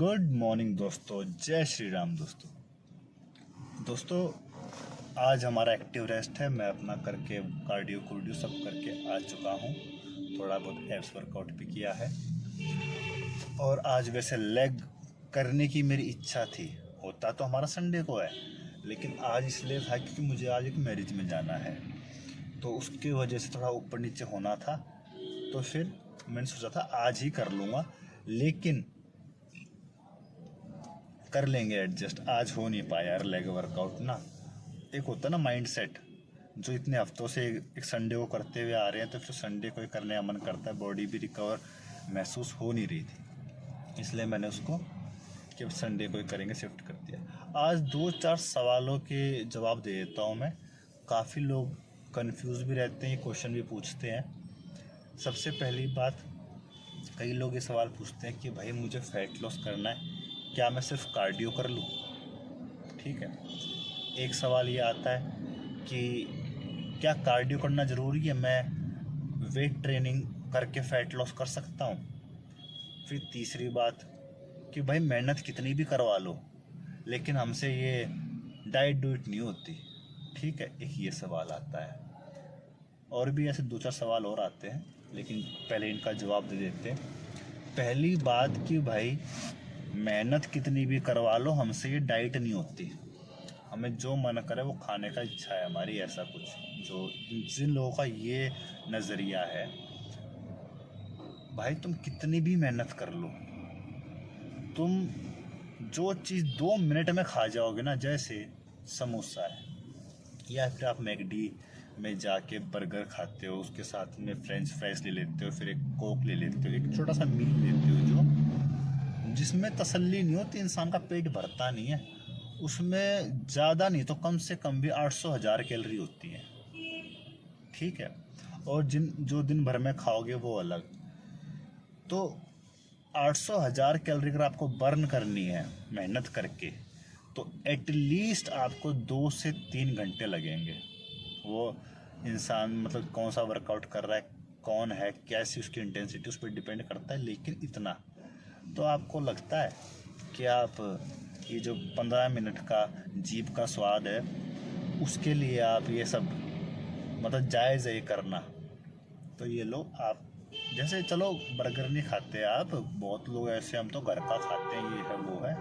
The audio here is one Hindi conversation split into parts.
गुड मॉर्निंग दोस्तों, जय श्री राम। दोस्तों आज हमारा एक्टिव रेस्ट है। मैं अपना करके कार्डियो सब करके आ चुका हूँ। थोड़ा बहुत एब्स वर्कआउट भी किया है और आज वैसे लेग करने की मेरी इच्छा थी। होता तो हमारा संडे को है, लेकिन आज इसलिए था क्योंकि मुझे आज एक मैरिज में जाना है, तो उसकी वजह से थोड़ा ऊपर नीचे होना था। तो फिर मैंने सोचा था आज ही कर लूँगा, लेकिन कर लेंगे एडजस्ट। आज हो नहीं पाया यार लेग वर्कआउट ना। एक होता ना माइंड सेट, जो इतने हफ्तों से एक संडे को करते हुए आ रहे हैं, तो फिर संडे को ही करने का मन करता है। बॉडी भी रिकवर महसूस हो नहीं रही थी, इसलिए मैंने उसको कि संडे को ही करेंगे शिफ्ट कर दिया। आज 2-4 सवालों के जवाब दे देता हूँ मैं। काफ़ी लोग कंफ्यूज भी रहते हैं, क्वेश्चन भी पूछते हैं। सबसे पहली बात, कई लोग ये सवाल पूछते हैं कि भाई मुझे फैट लॉस करना है, क्या मैं सिर्फ कार्डियो कर लूँ? ठीक है। एक सवाल ये आता है कि क्या कार्डियो करना ज़रूरी है, मैं वेट ट्रेनिंग करके फ़ैट लॉस कर सकता हूँ? फिर तीसरी बात कि भाई मेहनत कितनी भी करवा लो, लेकिन हमसे ये डाइट डूइट नहीं होती। ठीक है, एक ये सवाल आता है। और भी ऐसे 2-4 सवाल और आते हैं, लेकिन पहले इनका जवाब दे देते हैं। पहली बात कि भाई मेहनत कितनी भी करवा लो, हमसे ये डाइट नहीं होती। हमें जो मन करे वो खाने का इच्छा है हमारी, ऐसा कुछ। जो जिन लोगों का ये नज़रिया है, भाई तुम कितनी भी मेहनत कर लो, तुम जो चीज़ 2 मिनट में खा जाओगे ना, जैसे समोसा है, या फिर आप मैकडी में जाके बर्गर खाते हो, उसके साथ में फ्रेंच फ्राइज ले लेते हो, फिर एक कोक ले लेते हो, एक छोटा सा मील लेते हो जो जिसमें तसल्ली नहीं होती, इंसान का पेट भरता नहीं है। उसमें ज़्यादा नहीं तो कम से कम भी 800-1000 कैलोरी होती है। ठीक है। और जो दिन भर में खाओगे वो अलग। तो 800-1000 कैलोरी अगर आपको बर्न करनी है मेहनत करके, तो एटलीस्ट आपको 2 से 3 घंटे लगेंगे। वो इंसान मतलब कौन सा वर्कआउट कर रहा है, कौन है, कैसी उसकी इंटेंसिटी, उस पर डिपेंड करता है। लेकिन इतना तो आपको लगता है कि आप ये जो 15 मिनट का जीभ का स्वाद है, उसके लिए आप ये सब मतलब जायज़ है ये करना? तो ये लो आप, जैसे चलो बर्गर नहीं खाते आप, बहुत लोग ऐसे, हम तो घर का खाते हैं, ये है वो है।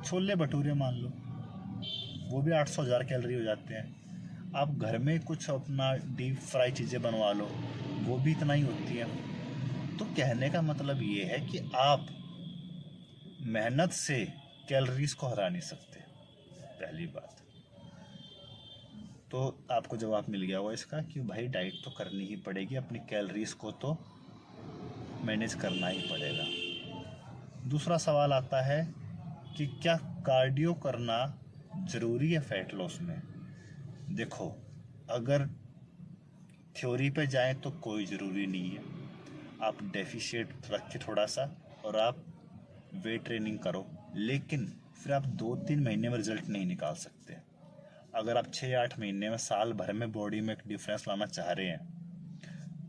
छोले भटूरे मान लो, वो भी 800-1000 कैलोरी हो जाते हैं। आप घर में कुछ अपना डीप फ्राई चीज़ें बनवा लो, वो भी इतना ही होती है। तो कहने का मतलब ये है कि आप मेहनत से कैलोरीज को हरा नहीं सकते, पहली बात। तो आपको जवाब मिल गया होगा इसका कि भाई डाइट तो करनी ही पड़ेगी, अपनी कैलोरीज को तो मैनेज करना ही पड़ेगा। दूसरा सवाल आता है कि क्या कार्डियो करना ज़रूरी है फैट लॉस में? देखो, अगर थ्योरी पे जाएं तो कोई ज़रूरी नहीं है। आप डेफिशिएट रखें थोड़ा सा और आप वेट ट्रेनिंग करो, लेकिन फिर आप 2-3 महीने में रिजल्ट नहीं निकाल सकते। अगर आप 6-8 महीने में, साल भर में बॉडी में एक डिफरेंस लाना चाह रहे हैं,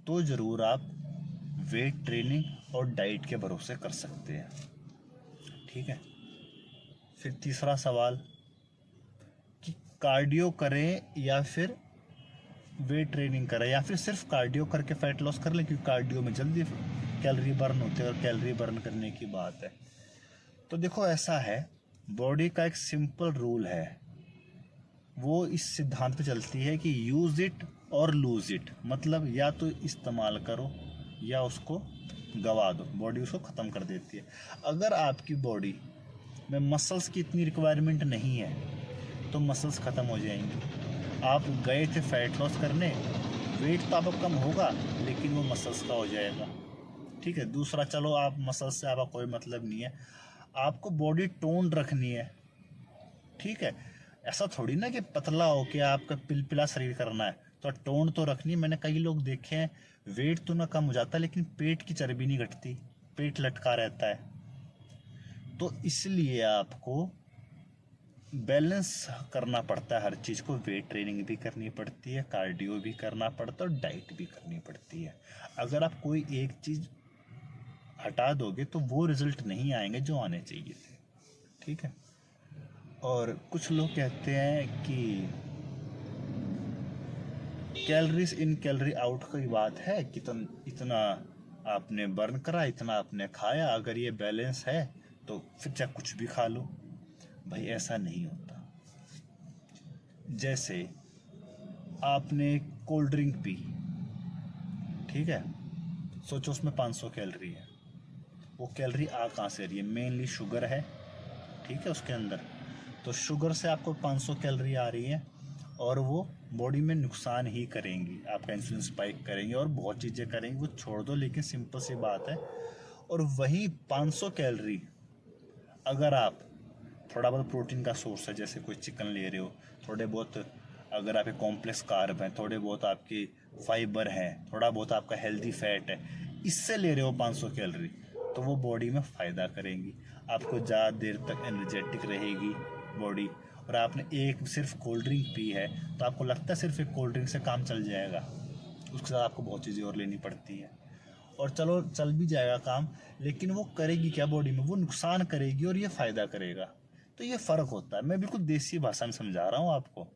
तो ज़रूर आप वेट ट्रेनिंग और डाइट के भरोसे कर सकते हैं। ठीक है। फिर तीसरा सवाल कि कार्डियो करें या फिर वेट ट्रेनिंग करें, या फिर सिर्फ कार्डियो करके फैट लॉस कर लें, क्योंकि कार्डियो में जल्दी कैलोरी बर्न होती है। और कैलोरी बर्न करने की बात है तो देखो, ऐसा है, बॉडी का एक सिंपल रूल है, वो इस सिद्धांत पे चलती है कि यूज़ इट और लूज़ इट। मतलब या तो इस्तेमाल करो या उसको गवा दो, बॉडी उसको ख़त्म कर देती है। अगर आपकी बॉडी में मसल्स की इतनी रिक्वायरमेंट नहीं है, तो मसल्स ख़त्म हो जाएंगी। आप गए थे फैट लॉस करने, वेट तो आपका कम होगा, लेकिन वो मसल्स का हो जाएगा। ठीक है। दूसरा, चलो आप मसल्स से आपका कोई मतलब नहीं है, आपको बॉडी टोन रखनी है। ठीक है। ऐसा थोड़ी ना कि पतला हो के आपका पिलपिला शरीर करना है, तो टोन तो रखनी है। मैंने कई लोग देखे हैं, वेट तो ना कम हो जाता, लेकिन पेट की चर्बी नहीं घटती, पेट लटका रहता है। तो इसलिए आपको बैलेंस करना पड़ता है हर चीज़ को। वेट ट्रेनिंग भी करनी पड़ती है, कार्डियो भी करना पड़ता है, और डाइट भी करनी पड़ती है। अगर आप कोई एक चीज़ हटा दोगे तो वो रिजल्ट नहीं आएंगे जो आने चाहिए थे। ठीक है। और कुछ लोग कहते हैं कि कैलोरीज इन कैलोरी आउट की बात है कि इतना आपने बर्न करा, इतना आपने खाया, अगर ये बैलेंस है तो फिर चाहे कुछ भी खा लो। भाई ऐसा नहीं होता। जैसे आपने कोल्ड ड्रिंक पी, ठीक है, सोचो उसमें 500 कैलोरी है। वो कैलोरी आ कहाँ से रही है? मेनली शुगर है, ठीक है, उसके अंदर। तो शुगर से आपको 500 कैलोरी आ रही है और वो बॉडी में नुकसान ही करेंगी, आपका इंसुलिन स्पाइक करेंगे और बहुत चीज़ें करेंगी, वो छोड़ दो। लेकिन सिंपल सी बात है। और वही 500 कैलोरी अगर आप थोड़ा बहुत प्रोटीन का सोर्स है, जैसे कोई चिकन ले रहे हो, थोड़े बहुत अगर आपके कॉम्प्लेक्स कार्ब हैं, थोड़े बहुत आपकी फाइबर हैं, थोड़ा बहुत आपका हेल्दी फैट है, इससे ले रहे हो 500 कैलोरी, तो वो बॉडी में फ़ायदा करेंगी, आपको ज़्यादा देर तक एनर्जेटिक रहेगी बॉडी। और आपने एक सिर्फ कोल्ड ड्रिंक पी है तो आपको लगता है सिर्फ एक कोल्ड ड्रिंक से काम चल जाएगा? उसके साथ आपको बहुत चीज़ें और लेनी पड़ती है। और चलो चल भी जाएगा काम, लेकिन वो करेगी क्या बॉडी में? वो नुकसान करेगी और ये फ़ायदा करेगा। तो ये फ़र्क होता है। मैं बिल्कुल देसी भाषा में समझा रहा हूँ आपको।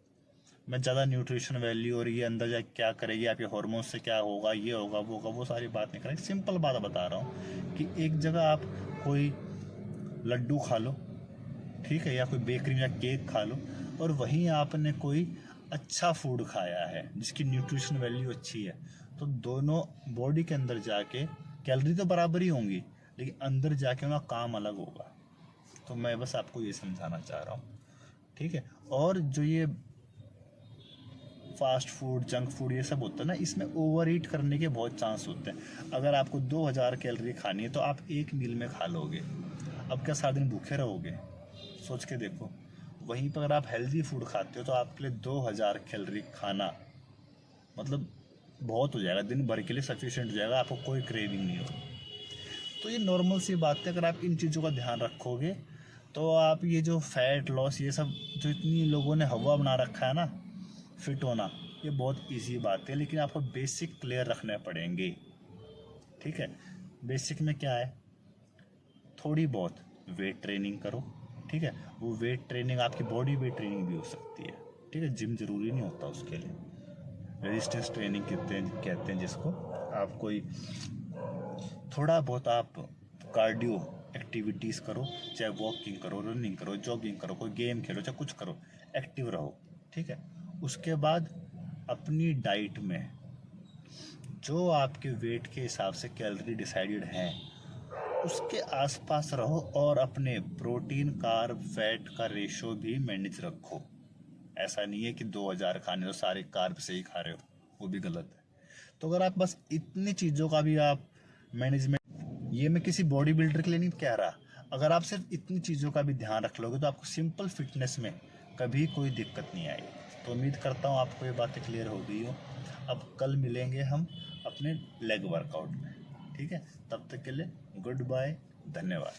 मैं ज़्यादा न्यूट्रिशन वैल्यू और ये अंदर जाके क्या करेगी, आपके हार्मोन से क्या होगा, ये होगा वो होगा, वो सारी बात नहीं करेंगे। सिंपल बात बता रहा हूँ कि एक जगह आप कोई लड्डू खा लो, ठीक है, या कोई बेकरी या केक खा लो, और वहीं आपने कोई अच्छा फूड खाया है जिसकी न्यूट्रिशन वैल्यू अच्छी है, तो दोनों बॉडी के अंदर जाके कैलोरी तो बराबर ही होंगी, लेकिन अंदर जाके उनका काम अलग होगा। तो मैं बस आपको ये समझाना चाह रहा हूँ, ठीक है। और जो ये फास्ट फूड, जंक फूड, ये सब होता है ना, इसमें ओवर ईट करने के बहुत चांस होते हैं। अगर आपको 2000 कैलोरी खानी है तो आप एक मील में खा लोगे। अब क्या सारा दिन भूखे रहोगे? सोच के देखो। वहीं पर अगर आप हेल्दी फूड खाते हो तो आपके लिए 2000 कैलोरी खाना मतलब बहुत हो जाएगा, दिन भर के लिए सफिशिएंट हो जाएगा, आपको कोई क्रेविंग नहीं होगी। तो ये नॉर्मल सी बात है। अगर आप इन चीज़ों का ध्यान रखोगे तो आप ये जो फैट लॉस, ये सब जो इतनी लोगों ने हवा बना रखा है ना फिट होना, ये बहुत इजी बात है। लेकिन आपको बेसिक क्लियर रखने पड़ेंगे, ठीक है। बेसिक में क्या है? थोड़ी बहुत वेट ट्रेनिंग करो, ठीक है। वो वेट ट्रेनिंग आपकी बॉडी वेट ट्रेनिंग भी हो सकती है, ठीक है। जिम जरूरी नहीं होता उसके लिए। रेजिस्टेंस ट्रेनिंग कहते हैं जिसको। आप कोई थोड़ा बहुत आप कार्डियो एक्टिविटीज़ करो, चाहे वॉकिंग करो, रनिंग करो, जॉगिंग करो, कोई गेम खेलो, चाहे कुछ करो, एक्टिव रहो, ठीक है। उसके बाद अपनी डाइट में जो आपके वेट के हिसाब से कैलोरी डिसाइडेड हैं उसके आसपास रहो, और अपने प्रोटीन, कार्ब, फैट का रेशो भी मैनेज रखो। ऐसा नहीं है कि 2000 खाने तो सारे कार्ब से ही खा रहे हो, वो भी गलत है। तो अगर आप बस इतनी चीज़ों का भी आप मैनेजमेंट, ये मैं किसी बॉडी बिल्डर के लिए नहीं कह रहा, अगर आप सिर्फ इतनी चीज़ों का भी ध्यान रख लोगे तो आपको सिंपल फिटनेस में कभी कोई दिक्कत नहीं आएगी। तो उम्मीद करता हूँ आपको ये बातें क्लियर हो गई हो। अब कल मिलेंगे हम अपने लेग वर्कआउट में, ठीक है। तब तक के लिए गुड बाय, धन्यवाद।